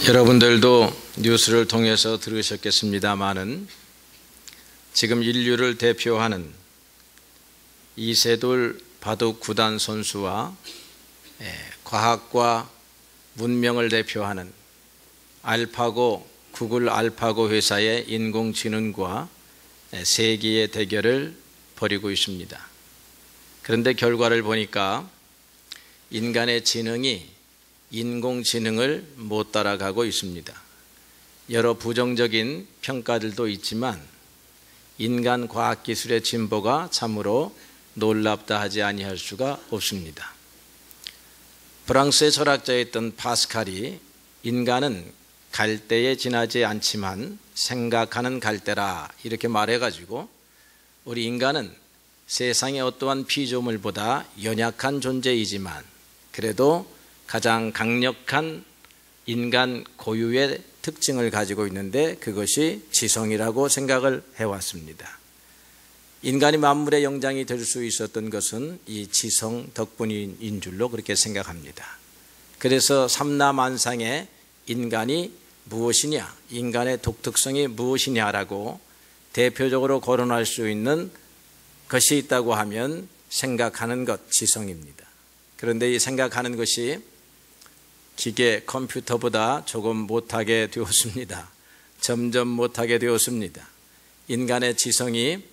여러분들도 뉴스를 통해서 들으셨겠습니다마는 지금 인류를 대표하는 이세돌 바둑 구단 선수와 과학과 문명을 대표하는 구글 알파고 회사의 인공지능과 세기의 대결을 벌이고 있습니다. 그런데 결과를 보니까 인간의 지능이 인공지능을 못 따라가고 있습니다. 여러 부정적인 평가들도 있지만 인간 과학기술의 진보가 참으로 놀랍다 하지 아니할 수가 없습니다. 프랑스의 철학자였던 파스칼이 인간은 갈대에 지나지 않지만 생각하는 갈대라 이렇게 말해가지고 우리 인간은 세상의 어떠한 피조물보다 연약한 존재이지만 그래도 가장 강력한 인간 고유의 특징을 가지고 있는데 그것이 지성이라고 생각을 해왔습니다. 인간이 만물의 영장이 될 수 있었던 것은 이 지성 덕분인 줄로 그렇게 생각합니다. 그래서 삼라만상의 인간이 무엇이냐, 인간의 독특성이 무엇이냐라고 대표적으로 거론할 수 있는 것이 있다고 하면 생각하는 것, 지성입니다. 그런데 이 생각하는 것이 기계, 컴퓨터보다 조금 못하게 되었습니다. 점점 못하게 되었습니다. 인간의 지성이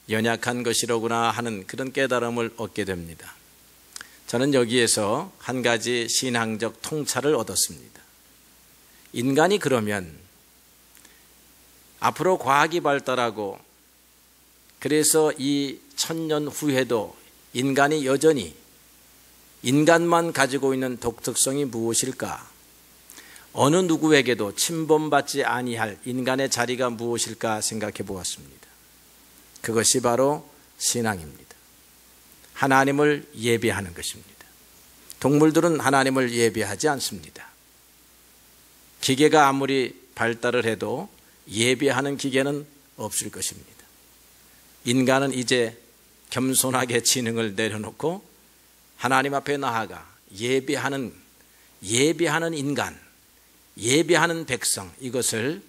연약한 것이로구나 하는 그런 깨달음을 얻게 됩니다. 저는 여기에서 한 가지 신앙적 통찰을 얻었습니다. 인간이 그러면 앞으로 과학이 발달하고 그래서 이 1000년 후에도 인간이 여전히 인간만 가지고 있는 독특성이 무엇일까? 어느 누구에게도 침범받지 아니할 인간의 자리가 무엇일까 생각해 보았습니다. 그것이 바로 신앙입니다. 하나님을 예배하는 것입니다. 동물들은 하나님을 예배하지 않습니다. 기계가 아무리 발달을 해도 예배하는 기계는 없을 것입니다. 인간은 이제 겸손하게 지능을 내려놓고 하나님 앞에 나아가 예배하는 인간, 예배하는 백성, 이것을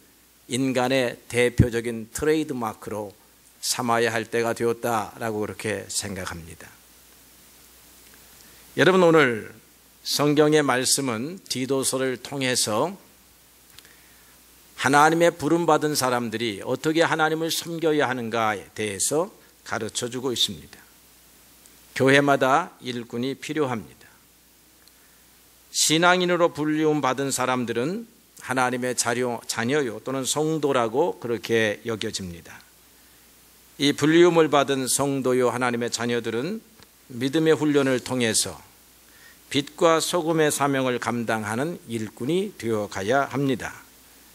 인간의 대표적인 트레이드마크로 삼아야 할 때가 되었다라고 그렇게 생각합니다. 여러분, 오늘 성경의 말씀은 디도서를 통해서 하나님의 부름받은 사람들이 어떻게 하나님을 섬겨야 하는가에 대해서 가르쳐주고 있습니다. 교회마다 일꾼이 필요합니다. 신앙인으로 불리움 받은 사람들은 하나님의 자녀요 또는 성도라고 그렇게 여겨집니다. 이 불리움을 받은 성도요 하나님의 자녀들은 믿음의 훈련을 통해서 빛과 소금의 사명을 감당하는 일꾼이 되어가야 합니다.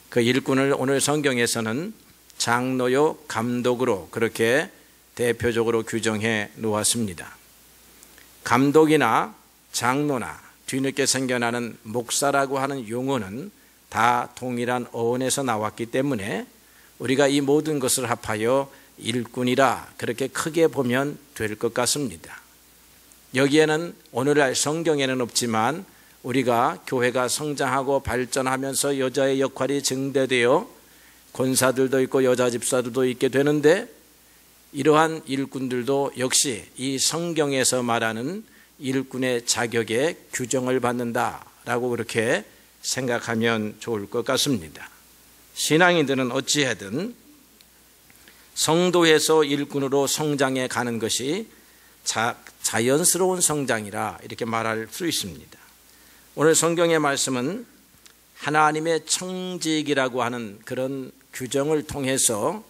그 일꾼을 오늘 성경에서는 장로요 감독으로 그렇게 대표적으로 규정해 놓았습니다. 감독이나 장로나 뒤늦게 생겨나는 목사라고 하는 용어는 다 동일한 어원에서 나왔기 때문에 우리가 이 모든 것을 합하여 일꾼이라 그렇게 크게 보면 될 것 같습니다. 여기에는 오늘날 성경에는 없지만 우리가 교회가 성장하고 발전하면서 여자의 역할이 증대되어 권사들도 있고 여자 집사들도 있게 되는데 이러한 일꾼들도 역시 이 성경에서 말하는 일꾼의 자격에 규정을 받는다라고 그렇게 생각하면 좋을 것 같습니다. 신앙인들은 어찌하든 성도에서 일꾼으로 성장해 가는 것이 자연스러운 성장이라 이렇게 말할 수 있습니다. 오늘 성경의 말씀은 하나님의 청직이라고 하는 그런 규정을 통해서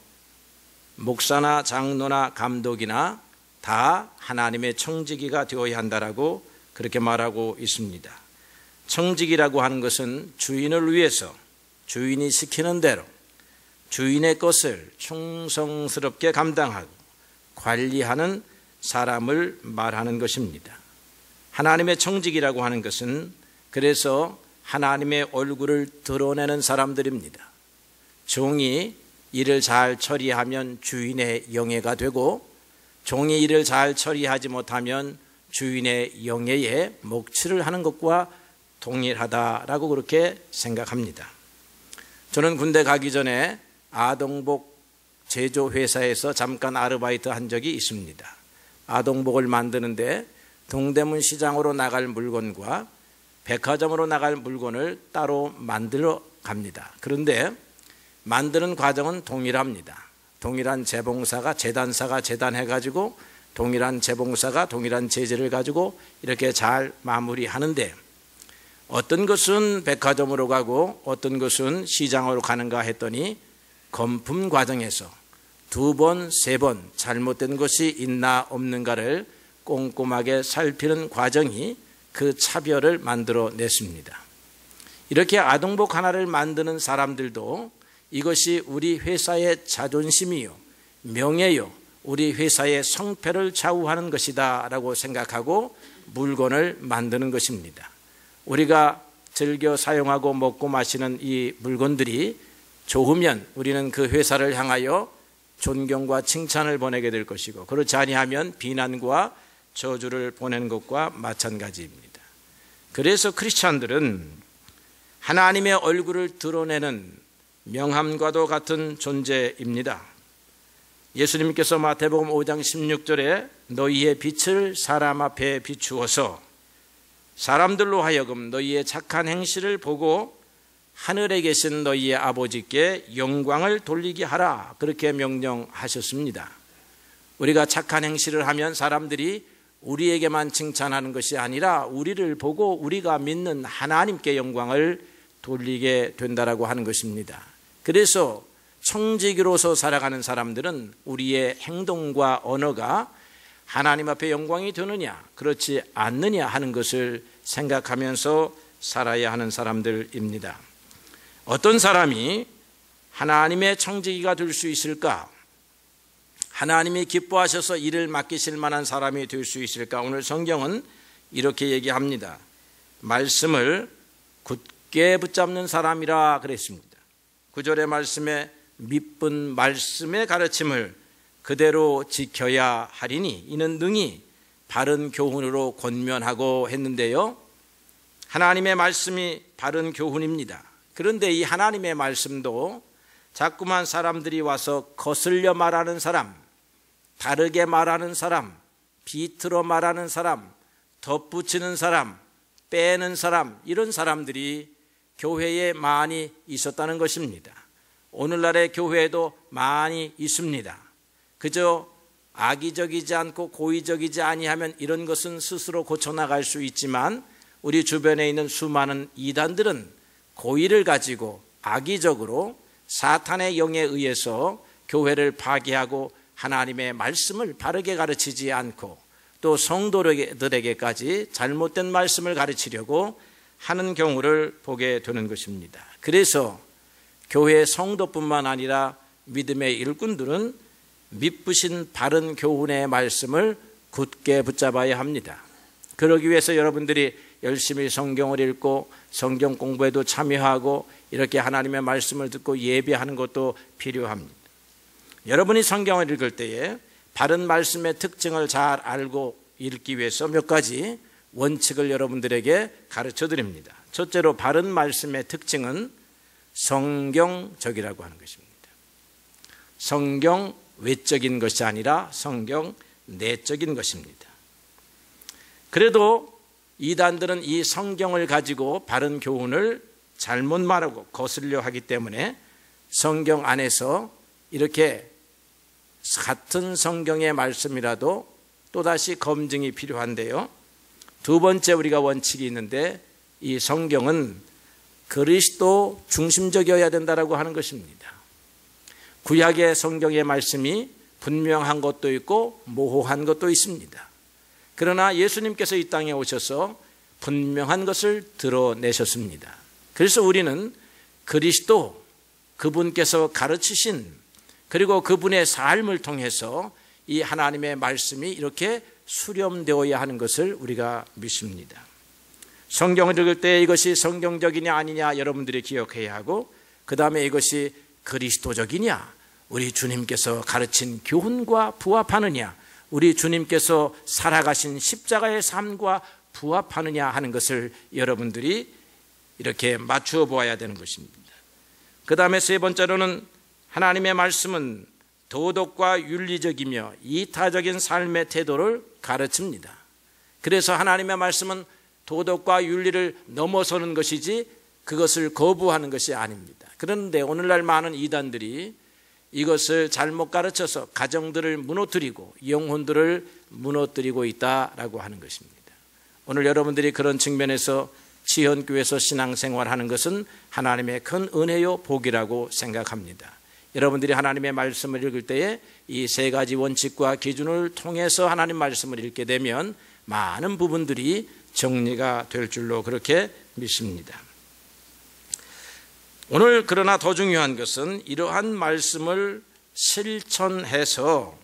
목사나 장로나 감독이나 다 하나님의 청지기가 되어야 한다라고 그렇게 말하고 있습니다. 청지기라고 하는 것은 주인을 위해서 주인이 시키는 대로 주인의 것을 충성스럽게 감당하고 관리하는 사람을 말하는 것입니다. 하나님의 청지기라고 하는 것은 그래서 하나님의 얼굴을 드러내는 사람들입니다. 종이 일을 잘 처리하면 주인의 영예가 되고 종이 일을 잘 처리하지 못하면 주인의 영예에 목취를 하는 것과 동일하다라고 그렇게 생각합니다. 저는 군대 가기 전에 아동복 제조회사에서 잠깐 아르바이트 한 적이 있습니다. 아동복을 만드는데 동대문 시장으로 나갈 물건과 백화점으로 나갈 물건을 따로 만들어 갑니다. 그런데 만드는 과정은 동일합니다. 동일한 재봉사가 재단사가 재단해가지고 동일한 재봉사가 동일한 재질을 가지고 이렇게 잘 마무리하는데 어떤 것은 백화점으로 가고 어떤 것은 시장으로 가는가 했더니 건품 과정에서 2번, 3번 잘못된 것이 있나 없는가를 꼼꼼하게 살피는 과정이 그 차별을 만들어냈습니다. 이렇게 아동복 하나를 만드는 사람들도 이것이 우리 회사의 자존심이요, 명예요, 우리 회사의 성패를 좌우하는 것이다 라고 생각하고 물건을 만드는 것입니다. 우리가 즐겨 사용하고 먹고 마시는 이 물건들이 좋으면 우리는 그 회사를 향하여 존경과 칭찬을 보내게 될 것이고 그렇지 아니하면 비난과 저주를 보내는 것과 마찬가지입니다. 그래서 크리스찬들은 하나님의 얼굴을 드러내는 명함과도 같은 존재입니다. 예수님께서 마태복음 5장 16절에 너희의 빛을 사람 앞에 비추어서 사람들로 하여금 너희의 착한 행실을 보고 하늘에 계신 너희의 아버지께 영광을 돌리게 하라 그렇게 명령하셨습니다. 우리가 착한 행실을 하면 사람들이 우리에게만 칭찬하는 것이 아니라 우리를 보고 우리가 믿는 하나님께 영광을 돌리게 된다라고 하는 것입니다. 그래서 청지기로서 살아가는 사람들은 우리의 행동과 언어가 하나님 앞에 영광이 되느냐 그렇지 않느냐 하는 것을 생각하면서 살아야 하는 사람들입니다. 어떤 사람이 하나님의 청지기가 될 수 있을까? 하나님이 기뻐하셔서 일을 맡기실 만한 사람이 될 수 있을까? 오늘 성경은 이렇게 얘기합니다. 말씀을 굳게 붙잡는 사람이라 그랬습니다. 9절의 말씀에 믿은 말씀의 가르침을 그대로 지켜야 하리니 이는 능히 바른 교훈으로 권면하고 했는데요. 하나님의 말씀이 바른 교훈입니다. 그런데 이 하나님의 말씀도 자꾸만 사람들이 와서 거슬려 말하는 사람, 다르게 말하는 사람, 비틀어 말하는 사람, 덧붙이는 사람, 빼는 사람, 이런 사람들이 교회에 많이 있었다는 것입니다. 오늘날의 교회에도 많이 있습니다. 그저 악의적이지 않고 고의적이지 아니하면 이런 것은 스스로 고쳐나갈 수 있지만 우리 주변에 있는 수많은 이단들은 고의를 가지고 악의적으로 사탄의 영에 의해서 교회를 파괴하고 하나님의 말씀을 바르게 가르치지 않고 또 성도들에게까지 잘못된 말씀을 가르치려고 하는 경우를 보게 되는 것입니다. 그래서 교회 성도뿐만 아니라 믿음의 일꾼들은 믿으신 바른 교훈의 말씀을 굳게 붙잡아야 합니다. 그러기 위해서 여러분들이 열심히 성경을 읽고 성경 공부에도 참여하고 이렇게 하나님의 말씀을 듣고 예배하는 것도 필요합니다. 여러분이 성경을 읽을 때에 바른 말씀의 특징을 잘 알고 읽기 위해서 몇 가지 원칙을 여러분들에게 가르쳐 드립니다. 첫째로 바른 말씀의 특징은 성경적이라고 하는 것입니다. 성경 외적인 것이 아니라 성경 내적인 것입니다. 그래도 이단들은 이 성경을 가지고 바른 교훈을 잘못 말하고 거슬려 하기 때문에 성경 안에서 이렇게 같은 성경의 말씀이라도 또다시 검증이 필요한데요. 두 번째 우리가 원칙이 있는데 이 성경은 그리스도 중심적이어야 된다라고 하는 것입니다. 구약의 성경의 말씀이 분명한 것도 있고 모호한 것도 있습니다. 그러나 예수님께서 이 땅에 오셔서 분명한 것을 드러내셨습니다. 그래서 우리는 그리스도 그분께서 가르치신 그리고 그분의 삶을 통해서 이 하나님의 말씀이 이렇게 수렴되어야 하는 것을 우리가 믿습니다. 성경을 읽을 때 이것이 성경적이냐 아니냐 여러분들이 기억해야 하고 그 다음에 이것이 그리스도적이냐 우리 주님께서 가르친 교훈과 부합하느냐 우리 주님께서 살아가신 십자가의 삶과 부합하느냐 하는 것을 여러분들이 이렇게 맞추어 보아야 되는 것입니다. 그 다음에 세 번째로는 하나님의 말씀은 도덕과 윤리적이며 이타적인 삶의 태도를 가르칩니다. 그래서 하나님의 말씀은 도덕과 윤리를 넘어서는 것이지 그것을 거부하는 것이 아닙니다. 그런데 오늘날 많은 이단들이 이것을 잘못 가르쳐서 가정들을 무너뜨리고 영혼들을 무너뜨리고 있다라고 하는 것입니다. 오늘 여러분들이 그런 측면에서 지현교회에서 신앙생활하는 것은 하나님의 큰 은혜요 복이라고 생각합니다. 여러분들이 하나님의 말씀을 읽을 때에 이 세 가지 원칙과 기준을 통해서 하나님 말씀을 읽게 되면 많은 부분들이 정리가 될 줄로 그렇게 믿습니다. 오늘 그러나 더 중요한 것은 이러한 말씀을 실천해서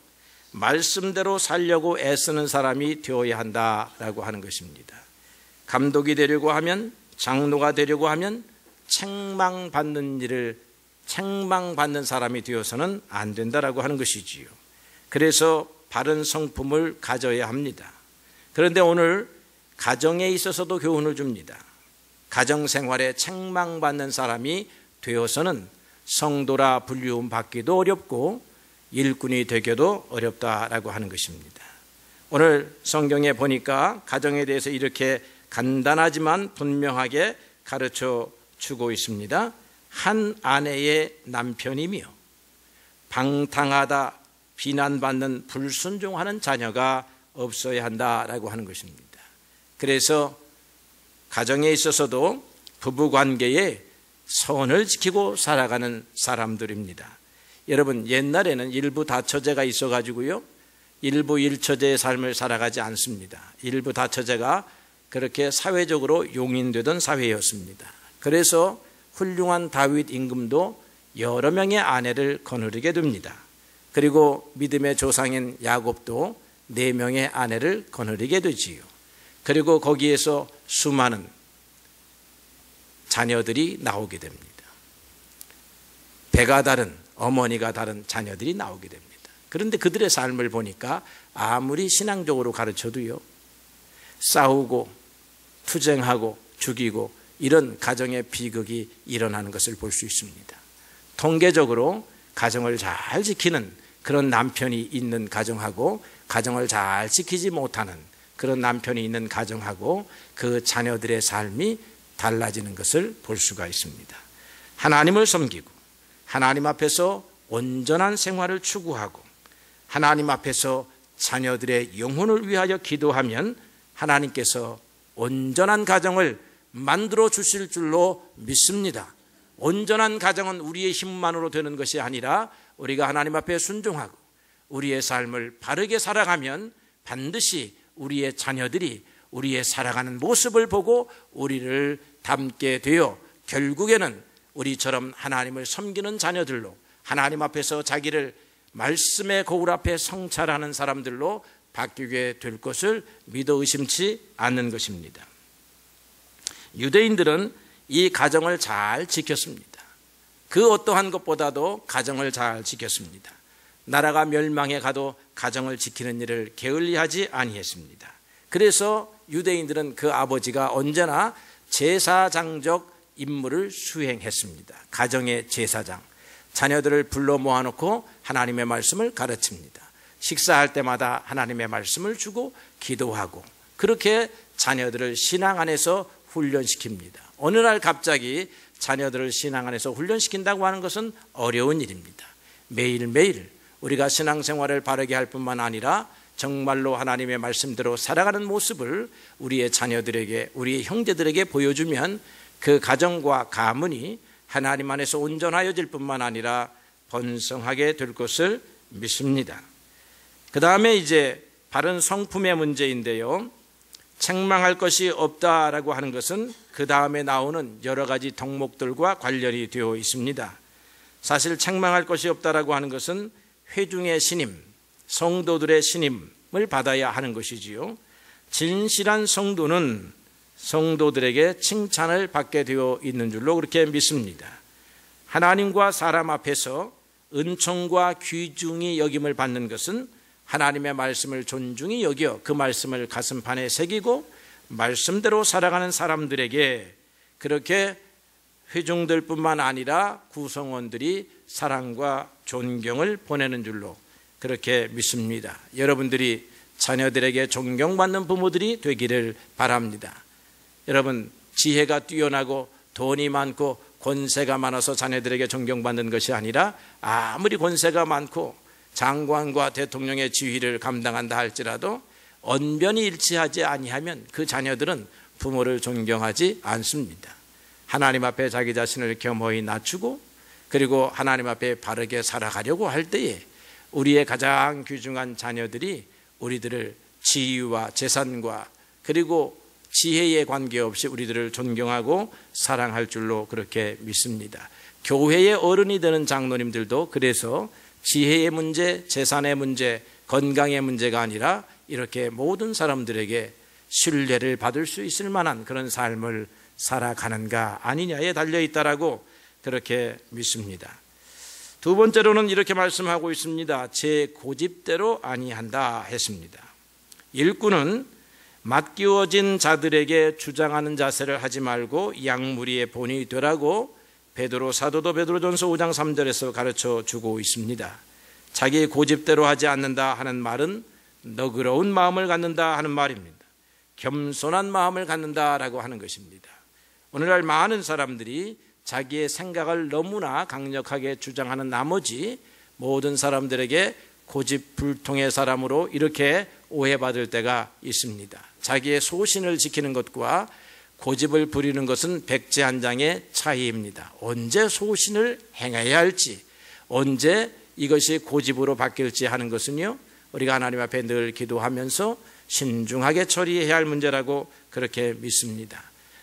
말씀대로 살려고 애쓰는 사람이 되어야 한다라고 하는 것입니다. 감독이 되려고 하면, 장로가 되려고 하면 책망받는 일을 책망받는 사람이 되어서는 안 된다라고 하는 것이지요. 그래서 바른 성품을 가져야 합니다. 그런데 오늘 가정에 있어서도 교훈을 줍니다. 가정생활에 책망받는 사람이 되어서는 성도라 불리움 받기도 어렵고 일꾼이 되기도 어렵다라고 하는 것입니다. 오늘 성경에 보니까 가정에 대해서 이렇게 간단하지만 분명하게 가르쳐 주고 있습니다. 한 아내의 남편이며 방탕하다 비난받는 불순종하는 자녀가 없어야 한다라고 하는 것입니다. 그래서 가정에 있어서도 부부관계에 선을 지키고 살아가는 사람들입니다. 여러분, 옛날에는 일부 다처제가 있어가지고요, 일부 일처제의 삶을 살아가지 않습니다. 일부 다처제가 그렇게 사회적으로 용인되던 사회였습니다. 그래서 훌륭한 다윗 임금도 여러 명의 아내를 거느리게 됩니다. 그리고 믿음의 조상인 야곱도 4명의 아내를 거느리게 되지요. 그리고 거기에서 수많은 자녀들이 나오게 됩니다. 배가 다른, 어머니가 다른 자녀들이 나오게 됩니다. 그런데 그들의 삶을 보니까 아무리 신앙적으로 가르쳐도요, 싸우고 투쟁하고 죽이고 이런 가정의 비극이 일어나는 것을 볼 수 있습니다. 통계적으로 가정을 잘 지키는 그런 남편이 있는 가정하고 가정을 잘 지키지 못하는 그런 남편이 있는 가정하고 그 자녀들의 삶이 달라지는 것을 볼 수가 있습니다. 하나님을 섬기고 하나님 앞에서 온전한 생활을 추구하고 하나님 앞에서 자녀들의 영혼을 위하여 기도하면 하나님께서 온전한 가정을 만들어 주실 줄로 믿습니다. 온전한 가정은 우리의 힘만으로 되는 것이 아니라 우리가 하나님 앞에 순종하고 우리의 삶을 바르게 살아가면 반드시 우리의 자녀들이 우리의 살아가는 모습을 보고 우리를 닮게 되어 결국에는 우리처럼 하나님을 섬기는 자녀들로 하나님 앞에서 자기를 말씀의 거울 앞에 성찰하는 사람들로 바뀌게 될 것을 믿어 의심치 않는 것입니다. 유대인들은 이 가정을 잘 지켰습니다. 그 어떠한 것보다도 가정을 잘 지켰습니다. 나라가 멸망해 가도 가정을 지키는 일을 게을리하지 아니했습니다. 그래서 유대인들은 그 아버지가 언제나 제사장적 임무를 수행했습니다. 가정의 제사장, 자녀들을 불러 모아놓고 하나님의 말씀을 가르칩니다. 식사할 때마다 하나님의 말씀을 주고 기도하고 그렇게 자녀들을 신앙 안에서 훈련시킵니다. 어느 날 갑자기 자녀들을 신앙 안에서 훈련시킨다고 하는 것은 어려운 일입니다. 매일매일 우리가 신앙생활을 바르게 할 뿐만 아니라 정말로 하나님의 말씀대로 살아가는 모습을 우리의 자녀들에게, 우리의 형제들에게 보여주면 그 가정과 가문이 하나님 안에서 온전하여질 뿐만 아니라 번성하게 될 것을 믿습니다. 그 다음에 이제 바른 성품의 문제인데요, 책망할 것이 없다라고 하는 것은 그 다음에 나오는 여러 가지 덕목들과 관련이 되어 있습니다. 사실 책망할 것이 없다라고 하는 것은 회중의 신임, 성도들의 신임을 받아야 하는 것이지요. 진실한 성도는 성도들에게 칭찬을 받게 되어 있는 줄로 그렇게 믿습니다. 하나님과 사람 앞에서 은총과 귀중히 여김을 받는 것은 하나님의 말씀을 존중히 여겨 그 말씀을 가슴판에 새기고 말씀대로 살아가는 사람들에게 그렇게 회중들 뿐만 아니라 구성원들이 사랑과 존경을 보내는 줄로 그렇게 믿습니다. 여러분들이 자녀들에게 존경받는 부모들이 되기를 바랍니다. 여러분, 지혜가 뛰어나고 돈이 많고 권세가 많아서 자녀들에게 존경받는 것이 아니라 아무리 권세가 많고 장관과 대통령의 지휘를 감당한다 할지라도 언변이 일치하지 아니하면 그 자녀들은 부모를 존경하지 않습니다. 하나님 앞에 자기 자신을 겸허히 낮추고 그리고 하나님 앞에 바르게 살아가려고 할 때에 우리의 가장 귀중한 자녀들이 우리들을 지위와 재산과 그리고 지혜에 관계없이 우리들을 존경하고 사랑할 줄로 그렇게 믿습니다. 교회의 어른이 되는 장로님들도 그래서 지혜의 문제, 재산의 문제, 건강의 문제가 아니라 이렇게 모든 사람들에게 신뢰를 받을 수 있을 만한 그런 삶을 살아가는가 아니냐에 달려있다라고 그렇게 믿습니다. 두 번째로는 이렇게 말씀하고 있습니다. 제 고집대로 아니한다 했습니다. 일꾼은 맡기워진 자들에게 주장하는 자세를 하지 말고 양무리의 본이 되라고 베드로 사도도 베드로전서 5장 3절에서 가르쳐 주고 있습니다. 자기 고집대로 하지 않는다 하는 말은 너그러운 마음을 갖는다 하는 말입니다. 겸손한 마음을 갖는다라고 하는 것입니다. 오늘날 많은 사람들이 자기의 생각을 너무나 강력하게 주장하는 나머지 모든 사람들에게 고집불통의 사람으로 이렇게 오해받을 때가 있습니다. 자기의 소신을 지키는 것과 고집을 부리는 것은 백지한장의 차이입니다. 언제 소신을 행해야 할지, 언제 이것이 고집으로 바뀔지 하는 것은요, 우리가 하나님 앞에 늘 기도하면서 신중하게 처리해야 할 문제라고 그렇게 믿습니다.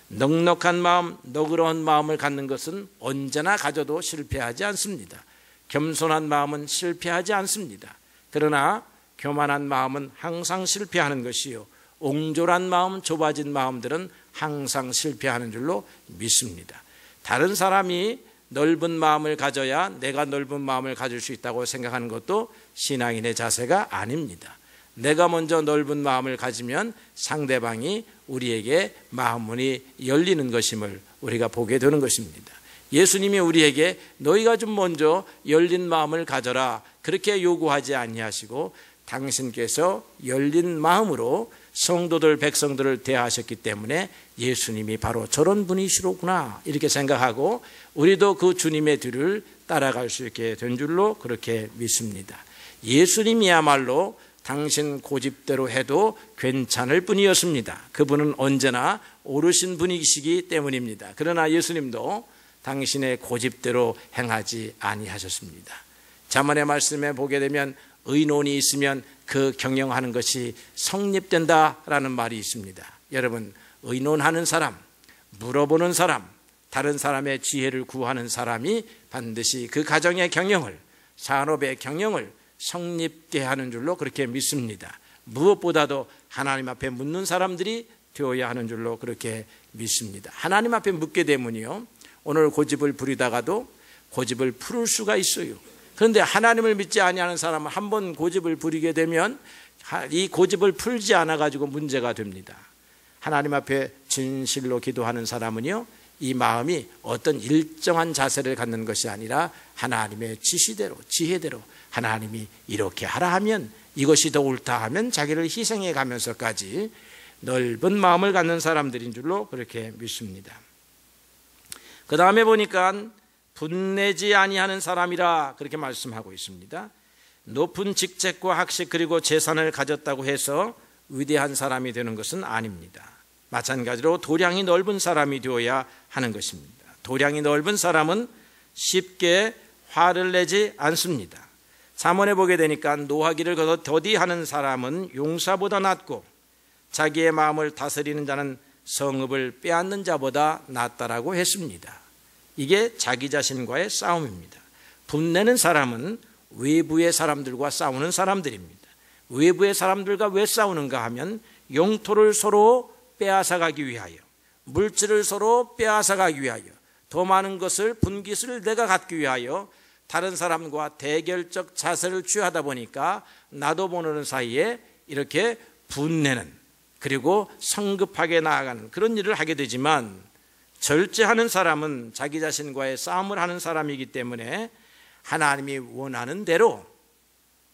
넉넉한 마음, 너그러운 마음을 갖는 것은 언제나 가져도 실패하지 않습니다. 겸손한 마음은 실패하지 않습니다. 그러나 교만한 마음은 항상 실패하는 것이요, 옹졸한 마음, 좁아진 마음들은 항상 실패하는 줄로 믿습니다. 다른 사람이 넓은 마음을 가져야 내가 넓은 마음을 가질 수 있다고 생각하는 것도 신앙인의 자세가 아닙니다. 내가 먼저 넓은 마음을 가지면 상대방이 우리에게 마음문이 열리는 것임을 우리가 보게 되는 것입니다. 예수님이 우리에게 너희가 좀 먼저 열린 마음을 가져라 그렇게 요구하지 아니하시고 당신께서 열린 마음으로 성도들 백성들을 대하셨기 때문에 예수님이 바로 저런 분이시로구나 이렇게 생각하고 우리도 그 주님의 뒤를 따라갈 수 있게 된 줄로 그렇게 믿습니다. 예수님이야말로 당신 고집대로 해도 괜찮을 분이었습니다. 그분은 언제나 오르신 분이시기 때문입니다. 그러나 예수님도 당신의 고집대로 행하지 아니하셨습니다. 자문의 말씀에 보게 되면 의논이 있으면 그 경영하는 것이 성립된다라는 말이 있습니다. 여러분, 의논하는 사람, 물어보는 사람, 다른 사람의 지혜를 구하는 사람이 반드시 그 가정의 경영을, 산업의 경영을 성립게 하는 줄로 그렇게 믿습니다. 무엇보다도 하나님 앞에 묻는 사람들이 되어야 하는 줄로 그렇게 믿습니다. 하나님 앞에 묻게 되면요, 오늘 고집을 부리다가도 고집을 풀을 수가 있어요. 그런데 하나님을 믿지 아니하는 사람은 한번 고집을 부리게 되면 이 고집을 풀지 않아 가지고 문제가 됩니다. 하나님 앞에 진실로 기도하는 사람은요, 이 마음이 어떤 일정한 자세를 갖는 것이 아니라 하나님의 지시대로, 지혜대로 하나님이 이렇게 하라 하면 이것이 더 옳다 하면 자기를 희생해 가면서까지 넓은 마음을 갖는 사람들인 줄로 그렇게 믿습니다. 그 다음에 보니까 분내지 아니하는 사람이라 그렇게 말씀하고 있습니다. 높은 직책과 학식 그리고 재산을 가졌다고 해서 위대한 사람이 되는 것은 아닙니다. 마찬가지로 도량이 넓은 사람이 되어야 하는 것입니다. 도량이 넓은 사람은 쉽게 화를 내지 않습니다. 잠언에 보게 되니까 노하기를 더디하는 사람은 용사보다 낫고 자기의 마음을 다스리는 자는 성읍을 빼앗는 자보다 낫다라고 했습니다. 이게 자기 자신과의 싸움입니다. 분내는 사람은 외부의 사람들과 싸우는 사람들입니다. 외부의 사람들과 왜 싸우는가 하면 영토를 서로 빼앗아가기 위하여, 물질을 서로 빼앗아가기 위하여, 더 많은 것을 분깃을 내가 갖기 위하여 다른 사람과 대결적 자세를 취하다 보니까 나도 모르는 사이에 이렇게 분내는 그리고 성급하게 나아가는 그런 일을 하게 되지만, 절제하는 사람은 자기 자신과의 싸움을 하는 사람이기 때문에 하나님이 원하는 대로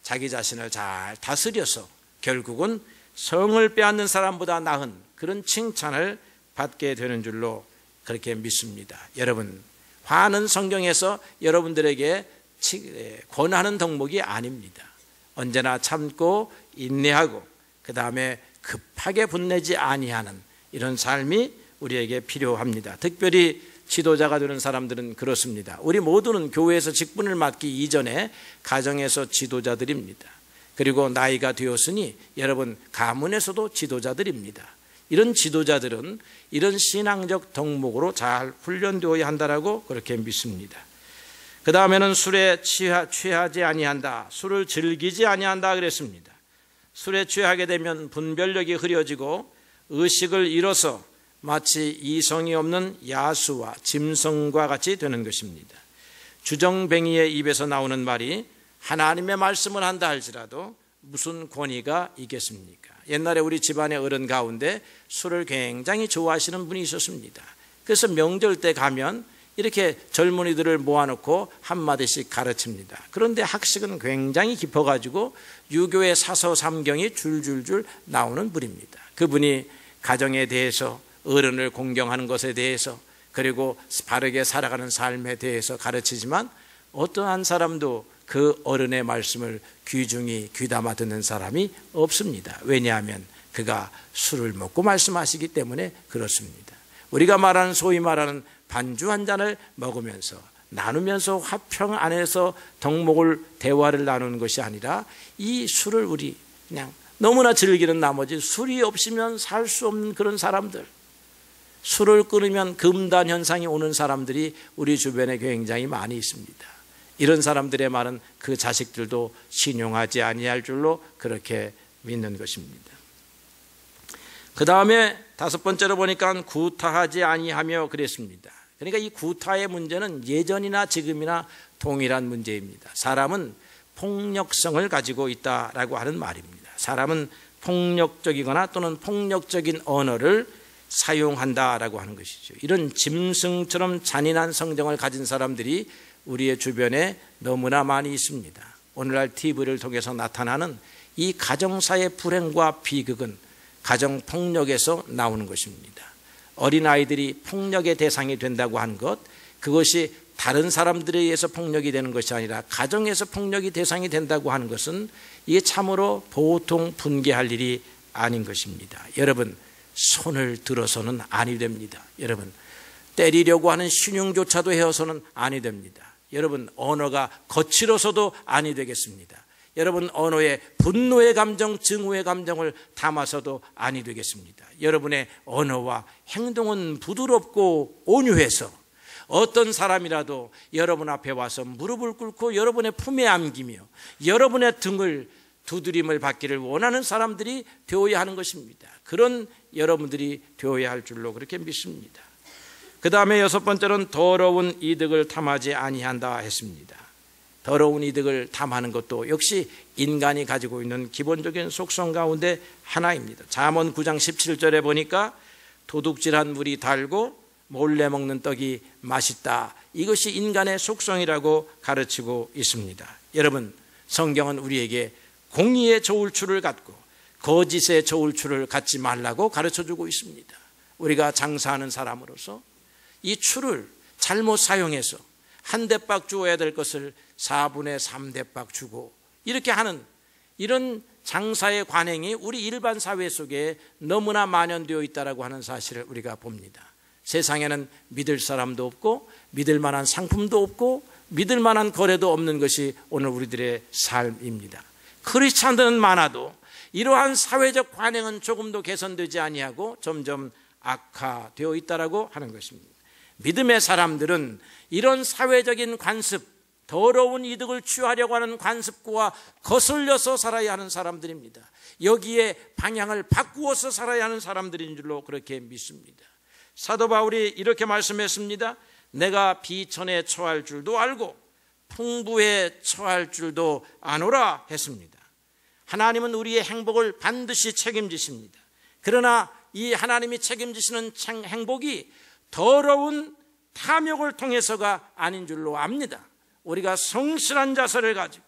자기 자신을 잘 다스려서 결국은 성을 빼앗는 사람보다 나은 그런 칭찬을 받게 되는 줄로 그렇게 믿습니다. 여러분, 화는 성경에서 여러분들에게 권하는 덕목이 아닙니다. 언제나 참고 인내하고 그 다음에 급하게 분내지 아니하는 이런 삶이 우리에게 필요합니다. 특별히 지도자가 되는 사람들은 그렇습니다. 우리 모두는 교회에서 직분을 맡기 이전에 가정에서 지도자들입니다. 그리고 나이가 되었으니 여러분 가문에서도 지도자들입니다. 이런 지도자들은 이런 신앙적 덕목으로 잘 훈련되어야 한다라고 그렇게 믿습니다. 그 다음에는 술에 취하지 아니한다, 술을 즐기지 아니한다 그랬습니다. 술에 취하게 되면 분별력이 흐려지고 의식을 잃어서 마치 이성이 없는 야수와 짐승과 같이 되는 것입니다. 주정뱅이의 입에서 나오는 말이 하나님의 말씀을 한다 할지라도 무슨 권위가 있겠습니까? 옛날에 우리 집안의 어른 가운데 술을 굉장히 좋아하시는 분이 있었습니다. 그래서 명절 때 가면 이렇게 젊은이들을 모아놓고 한마디씩 가르칩니다. 그런데 학식은 굉장히 깊어가지고 유교의 사서삼경이 줄줄줄 나오는 분입니다. 그분이 가정에 대해서, 어른을 공경하는 것에 대해서, 그리고 바르게 살아가는 삶에 대해서 가르치지만 어떠한 사람도 그 어른의 말씀을 귀중히 귀담아 듣는 사람이 없습니다. 왜냐하면 그가 술을 먹고 말씀하시기 때문에 그렇습니다. 우리가 말하는, 소위 말하는 반주 한 잔을 먹으면서 나누면서 화평 안에서 덕목을, 대화를 나누는 것이 아니라 이 술을 우리 그냥 너무나 즐기는 나머지 술이 없으면 살 수 없는 그런 사람들, 술을 끊으면 금단 현상이 오는 사람들이 우리 주변에 굉장히 많이 있습니다. 이런 사람들의 말은 그 자식들도 신용하지 아니할 줄로 그렇게 믿는 것입니다. 그 다음에 다섯 번째로 보니까 구타하지 아니하며 그랬습니다. 그러니까 이 구타의 문제는 예전이나 지금이나 동일한 문제입니다. 사람은 폭력성을 가지고 있다라고 하는 말입니다. 사람은 폭력적이거나 또는 폭력적인 언어를 사용한다라고 하는 것이죠. 이런 짐승처럼 잔인한 성정을 가진 사람들이 우리의 주변에 너무나 많이 있습니다. 오늘날 TV를 통해서 나타나는 이 가정사의 불행과 비극은 가정폭력에서 나오는 것입니다. 어린아이들이 폭력의 대상이 된다고 한 것, 그것이 다른 사람들에 의해서 폭력이 되는 것이 아니라 가정에서 폭력이 대상이 된다고 하는 것은 이게 참으로 보통 분개할 일이 아닌 것입니다. 여러분, 손을 들어서는 아니 됩니다. 여러분, 때리려고 하는 신용조차도 해서는 아니 됩니다. 여러분, 언어가 거칠어서도 아니 되겠습니다. 여러분, 언어에 분노의 감정, 증오의 감정을 담아서도 아니 되겠습니다. 여러분의 언어와 행동은 부드럽고 온유해서 어떤 사람이라도 여러분 앞에 와서 무릎을 꿇고 여러분의 품에 안기며 여러분의 등을 두드림을 받기를 원하는 사람들이 되어야 하는 것입니다. 그런 여러분들이 되어야 할 줄로 그렇게 믿습니다. 그 다음에 여섯 번째는 더러운 이득을 탐하지 아니한다 했습니다. 더러운 이득을 탐하는 것도 역시 인간이 가지고 있는 기본적인 속성 가운데 하나입니다. 잠언 9장 17절에 보니까 도둑질한 물이 달고 몰래 먹는 떡이 맛있다. 이것이 인간의 속성이라고 가르치고 있습니다. 여러분, 성경은 우리에게 공의의 저울추를 갖고 거짓의 저울추를 갖지 말라고 가르쳐주고 있습니다. 우리가 장사하는 사람으로서 이 추를 잘못 사용해서 한 대박 주어야 될 것을 4분의 3대박 주고 이렇게 하는 이런 장사의 관행이 우리 일반 사회 속에 너무나 만연되어 있다고 하는 사실을 우리가 봅니다. 세상에는 믿을 사람도 없고 믿을 만한 상품도 없고 믿을 만한 거래도 없는 것이 오늘 우리들의 삶입니다. 크리스찬들은 많아도 이러한 사회적 관행은 조금도 개선되지 아니하고 점점 악화되어 있다고 하는 것입니다. 믿음의 사람들은 이런 사회적인 관습, 더러운 이득을 취하려고 하는 관습과 거슬려서 살아야 하는 사람들입니다. 여기에 방향을 바꾸어서 살아야 하는 사람들인 줄로 그렇게 믿습니다. 사도 바울이 이렇게 말씀했습니다. 내가 비천에 처할 줄도 알고 풍부에 처할 줄도 아노라 했습니다. 하나님은 우리의 행복을 반드시 책임지십니다. 그러나 이 하나님이 책임지시는 행복이 더러운 탐욕을 통해서가 아닌 줄로 압니다. 우리가 성실한 자세를 가지고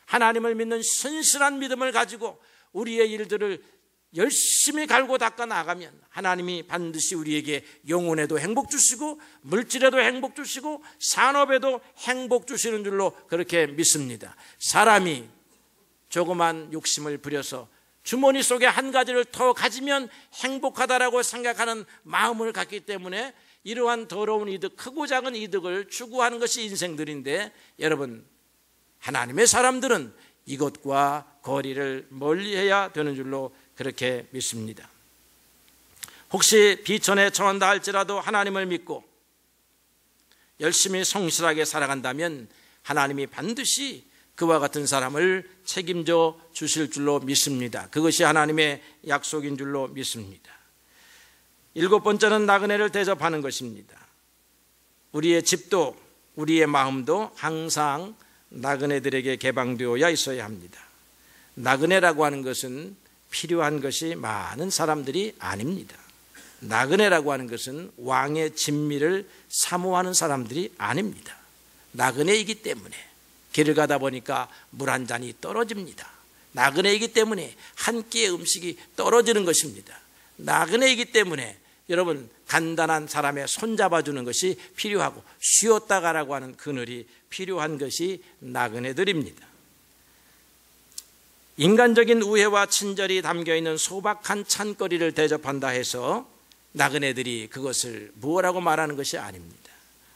하나님을 믿는 신실한 믿음을 가지고 우리의 일들을 열심히 갈고 닦아 나가면 하나님이 반드시 우리에게 영혼에도 행복 주시고 물질에도 행복 주시고 산업에도 행복 주시는 줄로 그렇게 믿습니다. 사람이 조그만 욕심을 부려서 주머니 속에 한 가지를 더 가지면 행복하다라고 생각하는 마음을 갖기 때문에 이러한 더러운 이득, 크고 작은 이득을 추구하는 것이 인생들인데, 여러분, 하나님의 사람들은 이것과 거리를 멀리해야 되는 줄로 그렇게 믿습니다. 혹시 비천에 처한다 할지라도 하나님을 믿고 열심히 성실하게 살아간다면 하나님이 반드시 그와 같은 사람을 책임져 주실 줄로 믿습니다. 그것이 하나님의 약속인 줄로 믿습니다. 7번째는 나그네를 대접하는 것입니다. 우리의 집도 우리의 마음도 항상 나그네들에게 개방되어야 있어야 합니다. 나그네라고 하는 것은 필요한 것이 많은 사람들이 아닙니다. 나그네라고 하는 것은 왕의 진미를 사모하는 사람들이 아닙니다. 나그네이기 때문에 길을 가다 보니까 물 한 잔이 떨어집니다. 나그네이기 때문에 한 끼의 음식이 떨어지는 것입니다. 나그네이기 때문에 여러분, 간단한 사람의 손잡아주는 것이 필요하고 쉬었다 가라고 하는 그늘이 필요한 것이 나그네들입니다. 인간적인 우애와 친절이 담겨있는 소박한 찬거리를 대접한다 해서 나그네들이 그것을 무엇라고 말하는 것이 아닙니다.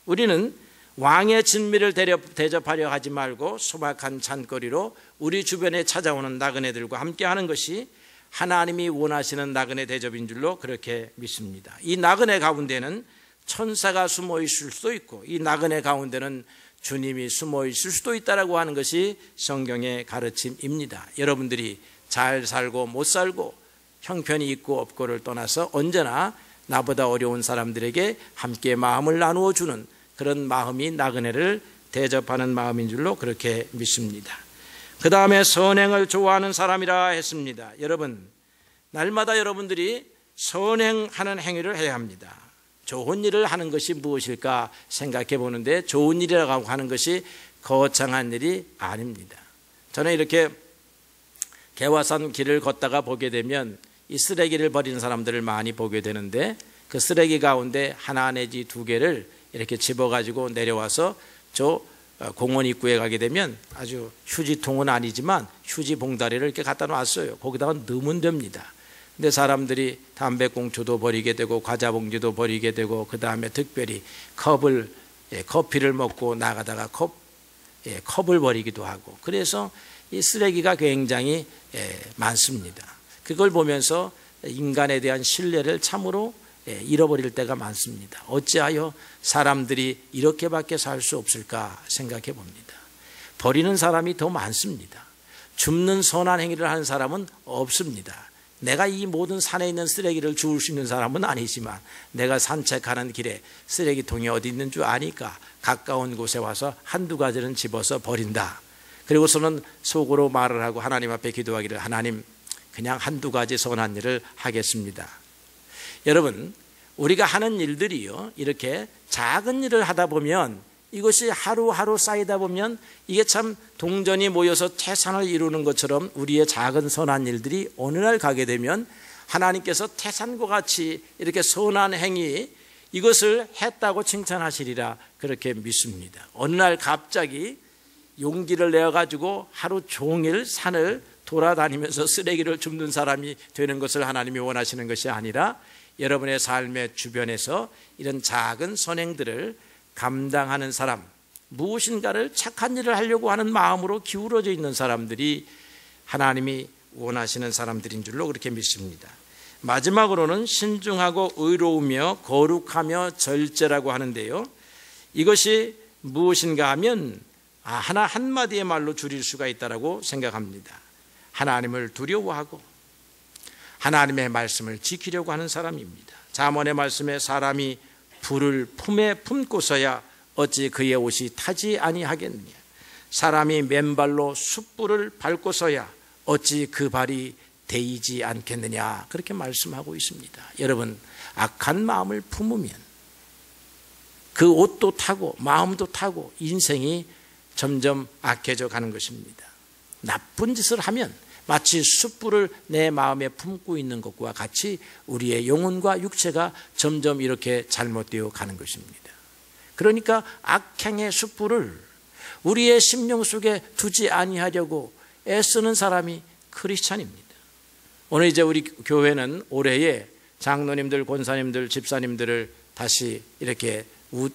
우리는 왕의 진미를 대접하려 하지 말고 소박한 찬거리로 우리 주변에 찾아오는 나그네들과 함께하는 것이 하나님이 원하시는 나그네 대접인 줄로 그렇게 믿습니다. 이 나그네 가운데는 천사가 숨어 있을 수도 있고 이 나그네 가운데는 주님이 숨어 있을 수도 있다라고 하는 것이 성경의 가르침입니다. 여러분들이 잘 살고 못 살고 형편이 있고 없고를 떠나서 언제나 나보다 어려운 사람들에게 함께 마음을 나누어 주는 그런 마음이 나그네를 대접하는 마음인 줄로 그렇게 믿습니다. 그 다음에 선행을 좋아하는 사람이라 했습니다. 여러분, 날마다 여러분들이 선행하는 행위를 해야 합니다. 좋은 일을 하는 것이 무엇일까 생각해 보는데 좋은 일이라고 하는 것이 거창한 일이 아닙니다. 저는 이렇게 개화산 길을 걷다가 보게 되면 이 쓰레기를 버리는 사람들을 많이 보게 되는데 그 쓰레기 가운데 하나 내지 두 개를 이렇게 집어가지고 내려와서 저 공원 입구에 가게 되면 아주 휴지통은 아니지만 휴지 봉다리를 이렇게 갖다 놨어요. 거기다가 넣으면 됩니다. 근데 사람들이 담배꽁초도 버리게 되고 과자봉지도 버리게 되고 그 다음에 특별히 커피를 먹고 나가다가 컵을 버리기도 하고 그래서 이 쓰레기가 굉장히 많습니다. 그걸 보면서 인간에 대한 신뢰를 참으로 잃어버릴 때가 많습니다. 어찌하여 사람들이 이렇게밖에 살 수 없을까 생각해 봅니다. 버리는 사람이 더 많습니다. 줍는 선한 행위를 하는 사람은 없습니다. 내가 이 모든 산에 있는 쓰레기를 주울 수 있는 사람은 아니지만 내가 산책하는 길에 쓰레기통이 어디 있는 줄 아니까 가까운 곳에 와서 한두 가지는 집어서 버린다. 그리고서는 속으로 말을 하고 하나님 앞에 기도하기를 하나님 그냥 한두 가지 선한 일을 하겠습니다. 여러분, 우리가 하는 일들이요 이렇게 작은 일을 하다 보면 이것이 하루하루 쌓이다 보면 이게 참 동전이 모여서 태산을 이루는 것처럼 우리의 작은 선한 일들이 어느 날 가게 되면 하나님께서 태산과 같이 이렇게 선한 행위 이것을 했다고 칭찬하시리라 그렇게 믿습니다. 어느 날 갑자기 용기를 내어가지고 하루 종일 산을 돌아다니면서 쓰레기를 줍는 사람이 되는 것을 하나님이 원하시는 것이 아니라 여러분의 삶의 주변에서 이런 작은 선행들을 감당하는 사람, 무엇인가를 착한 일을 하려고 하는 마음으로 기울어져 있는 사람들이 하나님이 원하시는 사람들인 줄로 그렇게 믿습니다. 마지막으로는 신중하고 의로우며 거룩하며 절제라고 하는데요, 이것이 무엇인가 하면 하나 한마디의 말로 줄일 수가 있다고 생각합니다. 하나님을 두려워하고 하나님의 말씀을 지키려고 하는 사람입니다. 잠언의 말씀에 사람이 불을 품에 품고서야 어찌 그의 옷이 타지 아니하겠느냐. 사람이 맨발로 숯불을 밟고서야 어찌 그 발이 되이지 않겠느냐 그렇게 말씀하고 있습니다. 여러분, 악한 마음을 품으면 그 옷도 타고 마음도 타고 인생이 점점 악해져 가는 것입니다. 나쁜 짓을 하면 마치 숯불을 내 마음에 품고 있는 것과 같이 우리의 영혼과 육체가 점점 이렇게 잘못되어 가는 것입니다. 그러니까 악행의 숯불을 우리의 심령 속에 두지 아니하려고 애쓰는 사람이 크리스찬입니다. 오늘 이제 우리 교회는 올해에 장로님들, 권사님들, 집사님들을 다시 이렇게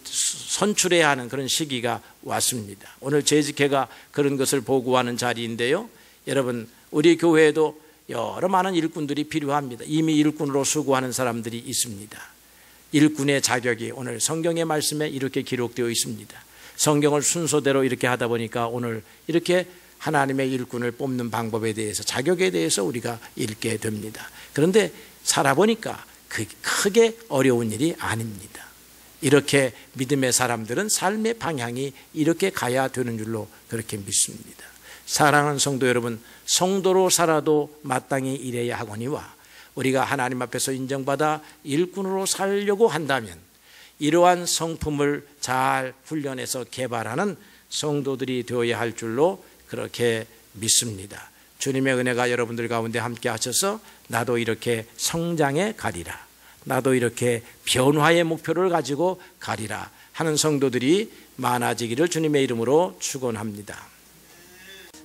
선출해야 하는 그런 시기가 왔습니다. 오늘 재직회가 그런 것을 보고하는 자리인데요. 여러분, 우리 교회에도 여러 많은 일꾼들이 필요합니다. 이미 일꾼으로 수고하는 사람들이 있습니다. 일꾼의 자격이 오늘 성경의 말씀에 이렇게 기록되어 있습니다. 성경을 순서대로 이렇게 하다 보니까 오늘 이렇게 하나님의 일꾼을 뽑는 방법에 대해서, 자격에 대해서 우리가 읽게 됩니다. 그런데 살아보니까 크게 어려운 일이 아닙니다. 이렇게 믿음의 사람들은 삶의 방향이 이렇게 가야 되는 줄로 그렇게 믿습니다. 사랑하는 성도 여러분, 성도로 살아도 마땅히 일해야 하거니와 우리가 하나님 앞에서 인정받아 일꾼으로 살려고 한다면 이러한 성품을 잘 훈련해서 개발하는 성도들이 되어야 할 줄로 그렇게 믿습니다. 주님의 은혜가 여러분들 가운데 함께 하셔서 나도 이렇게 성장해 가리라, 나도 이렇게 변화의 목표를 가지고 가리라 하는 성도들이 많아지기를 주님의 이름으로 축원합니다.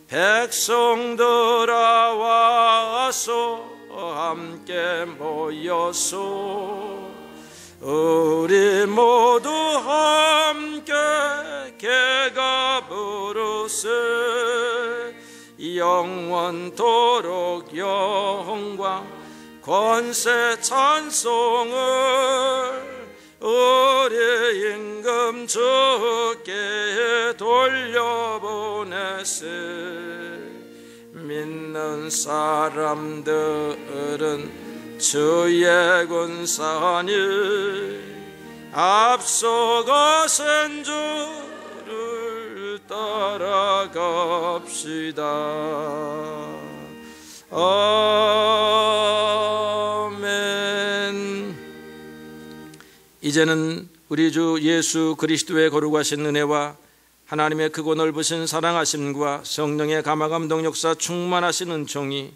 백성들아 와서 함께 모여서 우리 모두 함께 개가 부르세 영원토록 영광 권세 찬송을 우리 임금 주께 돌려보내세 믿는 사람들은 주의 군사니 앞서가신 주를 따라갑시다. 아멘. 이제는 우리 주 예수 그리스도의 거룩하신 은혜와 하나님의 크고 넓으신 사랑하심과 성령의 감화감동 역사 충만하신 은총이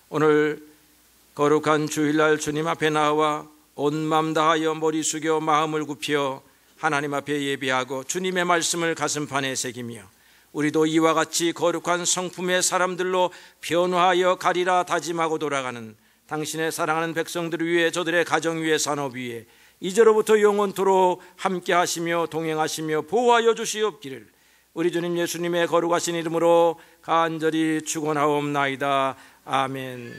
오늘 거룩한 주일날 주님 앞에 나와 온 마음 다하여 머리 숙여 마음을 굽혀 하나님 앞에 예비하고 주님의 말씀을 가슴판에 새기며 우리도 이와 같이 거룩한 성품의 사람들로 변화하여 가리라 다짐하고 돌아가는 당신의 사랑하는 백성들을 위해, 저들의 가정 위에, 산업 위에 이제로부터 영원토록 함께 하시며 동행하시며 보호하여 주시옵기를 우리 주님 예수님의 거룩하신 이름으로 간절히 축원하옵나이다. 아멘.